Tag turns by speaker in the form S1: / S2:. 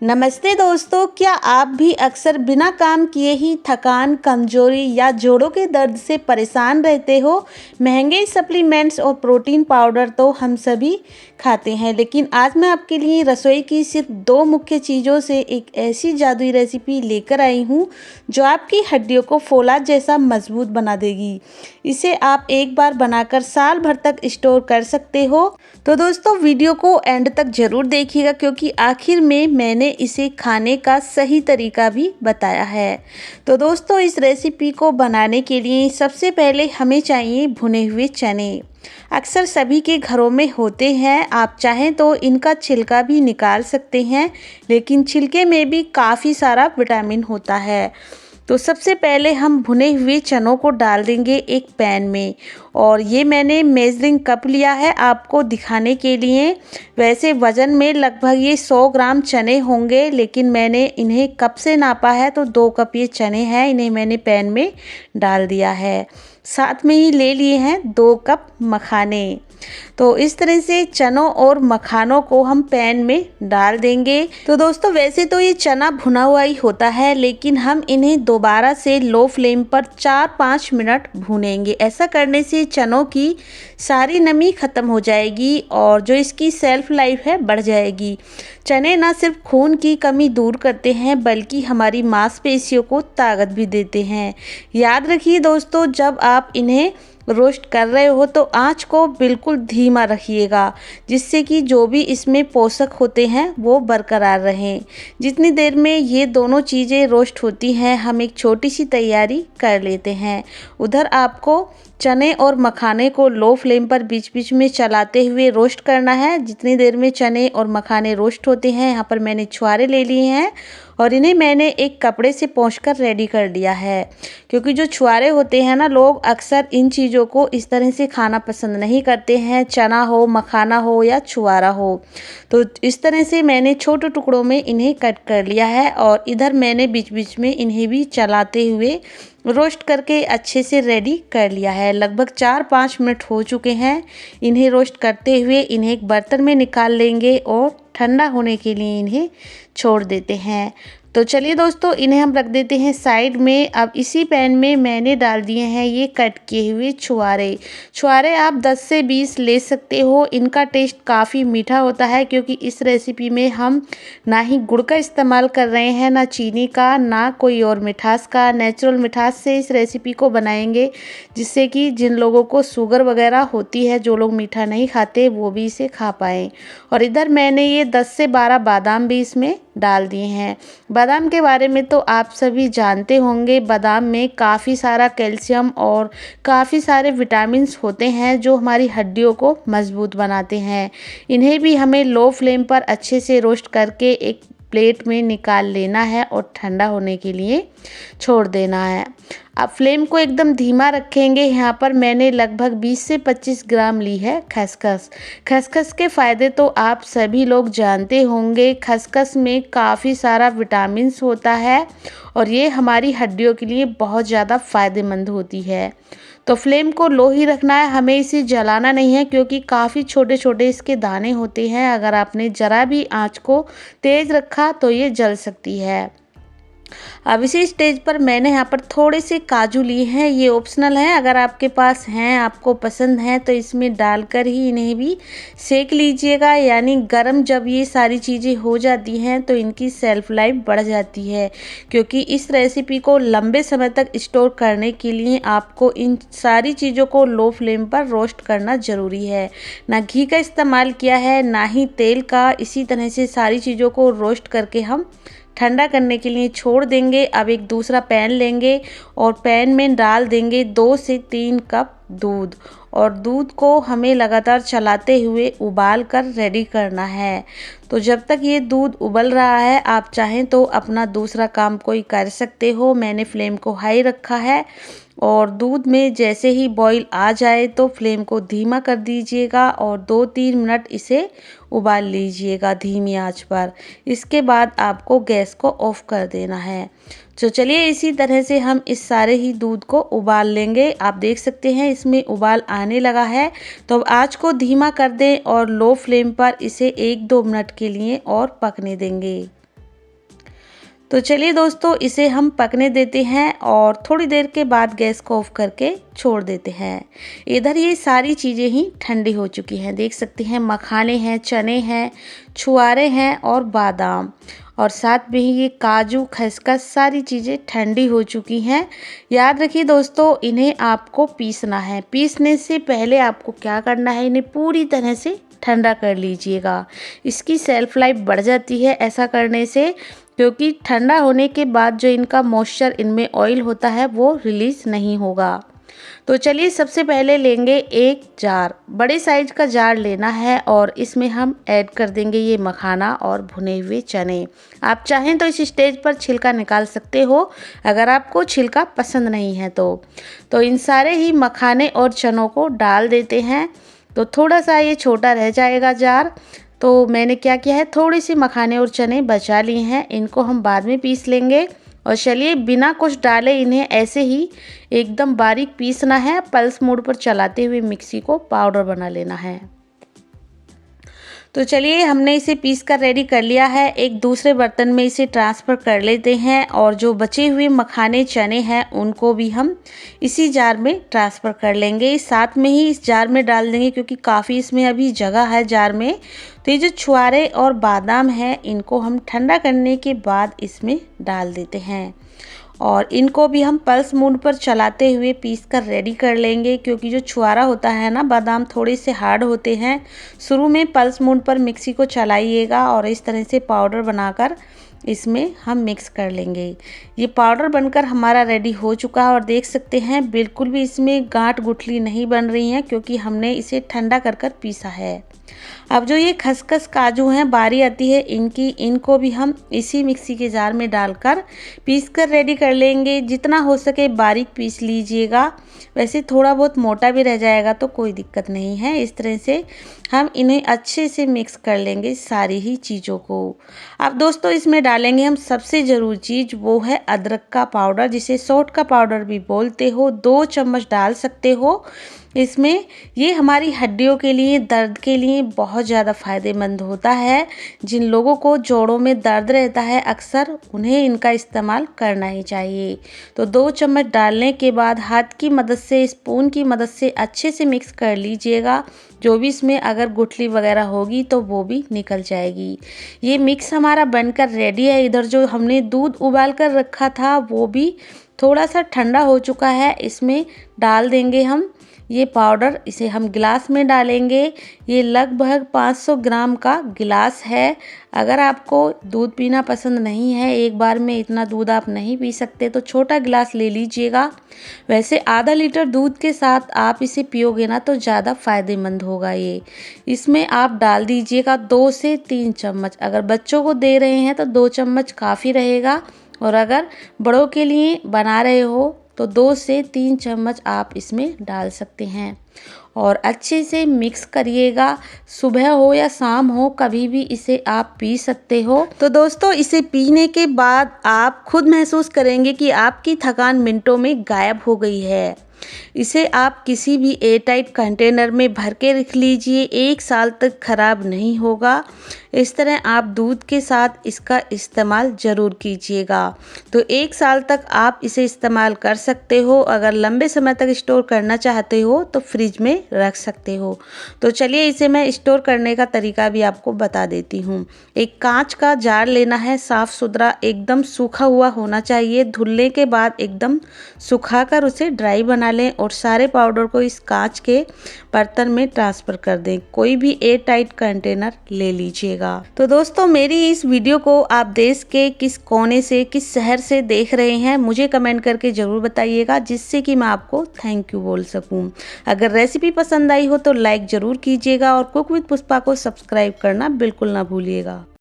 S1: नमस्ते दोस्तों, क्या आप भी अक्सर बिना काम किए ही थकान, कमजोरी या जोड़ों के दर्द से परेशान रहते हो? महंगे सप्लीमेंट्स और प्रोटीन पाउडर तो हम सभी खाते हैं, लेकिन आज मैं आपके लिए रसोई की सिर्फ दो मुख्य चीज़ों से एक ऐसी जादुई रेसिपी लेकर आई हूँ जो आपकी हड्डियों को फौलाद जैसा मजबूत बना देगी। इसे आप एक बार बनाकर साल भर तक स्टोर कर सकते हो। तो दोस्तों, वीडियो को एंड तक ज़रूर देखिएगा क्योंकि आखिर में मैंने इसे खाने का सही तरीका भी बताया है। तो दोस्तों, इस रेसिपी को बनाने के लिए सबसे पहले हमें चाहिए भुने हुए चने। अक्सर सभी के घरों में होते हैं, आप चाहें तो इनका छिलका भी निकाल सकते हैं, लेकिन छिलके में भी काफ़ी सारा विटामिन होता है। तो सबसे पहले हम भुने हुए चनों को डाल देंगे एक पैन में, और ये मैंने मेजरिंग कप लिया है आपको दिखाने के लिए। वैसे वज़न में लगभग ये 100 ग्राम चने होंगे, लेकिन मैंने इन्हें कप से नापा है तो 2 कप ये चने हैं, इन्हें मैंने पैन में डाल दिया है। साथ में ही ले लिए हैं 2 कप मखाने। तो इस तरह से चनों और मखानों को हम पैन में डाल देंगे। तो दोस्तों, वैसे तो ये चना भुना हुआ ही होता है, लेकिन हम इन्हें दोबारा से लो फ्लेम पर 4-5 मिनट भूनेंगे। ऐसा करने से चनों की सारी नमी ख़त्म हो जाएगी और जो इसकी सेल्फ लाइफ है बढ़ जाएगी। चने ना सिर्फ खून की कमी दूर करते हैं, बल्कि हमारी मांसपेशियों को ताकत भी देते हैं। याद रखिए दोस्तों, जब आप इन्हें रोस्ट कर रहे हो तो आंच को बिल्कुल धीमा रखिएगा, जिससे कि जो भी इसमें पोषक होते हैं वो बरकरार रहें। जितनी देर में ये दोनों चीज़ें रोस्ट होती हैं, हम एक छोटी सी तैयारी कर लेते हैं। उधर आपको चने और मखाने को लो फ्लेम पर बीच बीच में चलाते हुए रोस्ट करना है। जितनी देर में चने और मखाने रोस्ट होते हैं, यहाँ पर मैंने छुहारे ले लिए हैं और इन्हें मैंने एक कपड़े से पोंछकर रेडी कर लिया है। क्योंकि जो छुहारे होते हैं ना, लोग अक्सर इन चीज़ों को इस तरह से खाना पसंद नहीं करते हैं, चना हो, मखाना हो या छुहारा हो। तो इस तरह से मैंने छोटे टुकड़ों में इन्हें कट कर लिया है और इधर मैंने बीच बीच में इन्हें भी चलाते हुए रोस्ट करके अच्छे से रेडी कर लिया है। लगभग 4-5 मिनट हो चुके हैं इन्हें रोस्ट करते हुए। इन्हें एक बर्तन में निकाल लेंगे और ठंडा होने के लिए इन्हें छोड़ देते हैं। तो चलिए दोस्तों, इन्हें हम रख देते हैं साइड में। अब इसी पैन में मैंने डाल दिए हैं ये कट किए हुए छुहारे आप 10 से 20 ले सकते हो। इनका टेस्ट काफ़ी मीठा होता है, क्योंकि इस रेसिपी में हम ना ही गुड़ का इस्तेमाल कर रहे हैं, ना चीनी का, ना कोई और मिठास का। नेचुरल मिठास से इस रेसिपी को बनाएंगे, जिससे कि जिन लोगों को शुगर वगैरह होती है, जो लोग मीठा नहीं खाते, वो भी इसे खा पाएँ। और इधर मैंने ये 10 से 12 बादाम भी इसमें डाल दिए हैं। बादाम के बारे में तो आप सभी जानते होंगे, बादाम में काफ़ी सारा कैल्शियम और काफ़ी सारे विटामिन्स होते हैं जो हमारी हड्डियों को मजबूत बनाते हैं। इन्हें भी हमें लो फ्लेम पर अच्छे से रोस्ट करके एक प्लेट में निकाल लेना है और ठंडा होने के लिए छोड़ देना है। अब फ्लेम को एकदम धीमा रखेंगे। यहाँ पर मैंने लगभग 20 से 25 ग्राम ली है खसखस। खसखस के फ़ायदे तो आप सभी लोग जानते होंगे। खसखस में काफ़ी सारा विटामिन्स होता है और ये हमारी हड्डियों के लिए बहुत ज़्यादा फ़ायदेमंद होती है। तो फ्लेम को लो ही रखना है, हमें इसे जलाना नहीं है, क्योंकि काफ़ी छोटे छोटे इसके दाने होते हैं। अगर आपने ज़रा भी आँच को तेज़ रखा तो ये जल सकती है। अब इसी स्टेज पर मैंने यहाँ पर थोड़े से काजू लिए हैं, ये ऑप्शनल है, अगर आपके पास हैं, आपको पसंद है तो इसमें डालकर ही इन्हें भी सेक लीजिएगा। यानी गरम जब ये सारी चीज़ें हो जाती हैं तो इनकी सेल्फ लाइफ बढ़ जाती है, क्योंकि इस रेसिपी को लंबे समय तक स्टोर करने के लिए आपको इन सारी चीज़ों को लो फ्लेम पर रोस्ट करना ज़रूरी है। ना घी का इस्तेमाल किया है, ना ही तेल का। इसी तरह से सारी चीज़ों को रोस्ट करके हम ठंडा करने के लिए छोड़ देंगे। अब एक दूसरा पैन लेंगे और पैन में डाल देंगे 2 से 3 कप दूध, और दूध को हमें लगातार चलाते हुए उबाल कर रेडी करना है। तो जब तक ये दूध उबल रहा है, आप चाहें तो अपना दूसरा काम कोई कर सकते हो। मैंने फ्लेम को हाई रखा है और दूध में जैसे ही बॉईल आ जाए तो फ्लेम को धीमा कर दीजिएगा और 2-3 मिनट इसे उबाल लीजिएगा धीमी आंच पर। इसके बाद आपको गैस को ऑफ कर देना है। तो चलिए, इसी तरह से हम इस सारे ही दूध को उबाल लेंगे। आप देख सकते हैं इसमें उबाल आने लगा है, तो अब आंच को धीमा कर दें और लो फ्लेम पर इसे 1-2 मिनट के लिए और पकने देंगे। तो चलिए दोस्तों, इसे हम पकने देते हैं और थोड़ी देर के बाद गैस को ऑफ करके छोड़ देते हैं। इधर ये सारी चीज़ें ही ठंडी हो चुकी हैं। देख सकते हैं मखाने हैं, चने हैं, छुआरे हैं और बादाम, और साथ में ही ये काजू, खसखस, सारी चीज़ें ठंडी हो चुकी हैं। याद रखिए दोस्तों, इन्हें आपको पीसना है। पीसने से पहले आपको क्या करना है, इन्हें पूरी तरह से ठंडा कर लीजिएगा। इसकी सेल्फ लाइफ बढ़ जाती है ऐसा करने से, क्योंकि ठंडा होने के बाद जो इनका मॉइस्चर, इनमें ऑयल होता है, वो रिलीज़ नहीं होगा। तो चलिए सबसे पहले लेंगे एक जार, बड़े साइज का जार लेना है और इसमें हम ऐड कर देंगे ये मखाना और भुने हुए चने। आप चाहें तो इस स्टेज पर छिलका निकाल सकते हो, अगर आपको छिलका पसंद नहीं है तो इन सारे ही मखाने और चनों को डाल देते हैं। तो थोड़ा सा ये छोटा रह जाएगा जार, तो मैंने क्या किया है, थोड़ी सी मखाने और चने बचा लिए हैं, इनको हम बाद में पीस लेंगे। और चलिए बिना कुछ डाले इन्हें ऐसे ही एकदम बारीक पीसना है। पल्स मोड पर चलाते हुए मिक्सी को पाउडर बना लेना है। तो चलिए हमने इसे पीस कर रेडी कर लिया है। एक दूसरे बर्तन में इसे ट्रांसफ़र कर लेते हैं और जो बचे हुए मखाने चने हैं उनको भी हम इसी जार में ट्रांसफ़र कर लेंगे। साथ में ही इस जार में डाल देंगे, क्योंकि काफ़ी इसमें अभी जगह है जार में। तो ये जो छुआरे और बादाम हैं, इनको हम ठंडा करने के बाद इसमें डाल देते हैं और इनको भी हम पल्स मोड पर चलाते हुए पीस कर रेडी कर लेंगे, क्योंकि जो छुआरा होता है ना, बादाम थोड़े से हार्ड होते हैं। शुरू में पल्स मोड पर मिक्सी को चलाइएगा और इस तरह से पाउडर बनाकर इसमें हम मिक्स कर लेंगे। ये पाउडर बनकर हमारा रेडी हो चुका है और देख सकते हैं बिल्कुल भी इसमें गांठ गुठली नहीं बन रही हैं, क्योंकि हमने इसे ठंडा कर कर पीसा है। अब जो ये खसखस काजू हैं, बारी आती है इनको भी हम इसी मिक्सी के जार में डालकर पीस कर रेडी कर लेंगे। जितना हो सके बारीक पीस लीजिएगा, वैसे थोड़ा बहुत मोटा भी रह जाएगा तो कोई दिक्कत नहीं है। इस तरह से हम इन्हें अच्छे से मिक्स कर लेंगे सारी ही चीज़ों को। अब दोस्तों इसमें डालेंगे हम सबसे ज़रूरी चीज़, वो है अदरक का पाउडर, जिसे सौंठ का पाउडर भी बोलते हो। 2 चम्मच डाल सकते हो इसमें। ये हमारी हड्डियों के लिए, दर्द के लिए बहुत ज़्यादा फ़ायदेमंद होता है। जिन लोगों को जोड़ों में दर्द रहता है अक्सर, उन्हें इनका इस्तेमाल करना ही चाहिए। तो 2 चम्मच डालने के बाद हाथ की मदद से, स्पून की मदद से अच्छे से मिक्स कर लीजिएगा। जो भी इसमें अगर गुठली वगैरह होगी तो वो भी निकल जाएगी। ये मिक्स हमारा बनकर रेडी है। इधर जो हमने दूध उबाल कर रखा था वो भी थोड़ा सा ठंडा हो चुका है। इसमें डाल देंगे हम ये पाउडर, इसे हम गिलास में डालेंगे। ये लगभग 500 ग्राम का गिलास है। अगर आपको दूध पीना पसंद नहीं है, एक बार में इतना दूध आप नहीं पी सकते, तो छोटा गिलास ले लीजिएगा। वैसे आधा लीटर दूध के साथ आप इसे पियोगे ना तो ज़्यादा फ़ायदेमंद होगा ये। इसमें आप डाल दीजिएगा 2 से 3 चम्मच। अगर बच्चों को दे रहे हैं तो 2 चम्मच काफ़ी रहेगा, और अगर बड़ों के लिए बना रहे हो तो 2 से 3 चम्मच आप इसमें डाल सकते हैं और अच्छे से मिक्स करिएगा। सुबह हो या शाम हो, कभी भी इसे आप पी सकते हो। तो दोस्तों इसे पीने के बाद आप खुद महसूस करेंगे कि आपकी थकान मिनटों में गायब हो गई है। इसे आप किसी भी एयरटाइट कंटेनर में भर के रख लीजिए, 1 साल तक ख़राब नहीं होगा। इस तरह आप दूध के साथ इसका इस्तेमाल ज़रूर कीजिएगा। तो 1 साल तक आप इसे इस्तेमाल कर सकते हो। अगर लंबे समय तक स्टोर करना चाहते हो तो फ्रिज में रख सकते हो। तो चलिए इसे मैं स्टोर करने का तरीका भी आपको बता देती हूँ। एक कांच का जार लेना है, साफ़ सुथरा, एकदम सूखा हुआ होना चाहिए। धुलने के बाद एकदम सुखाकर उसे ड्राई बना लें और सारे पाउडर को इस कांच के बर्तन में ट्रांसफ़र कर दें। कोई भी एयर टाइट कंटेनर ले लीजिएगा। तो दोस्तों मेरी इस वीडियो को आप देश के किस कोने से, किस शहर से देख रहे हैं, मुझे कमेंट करके ज़रूर बताइएगा, जिससे कि मैं आपको थैंक यू बोल सकूं। अगर रेसिपी पसंद आई हो तो लाइक ज़रूर कीजिएगा और कुक विद पुष्पा को सब्सक्राइब करना बिल्कुल ना भूलिएगा।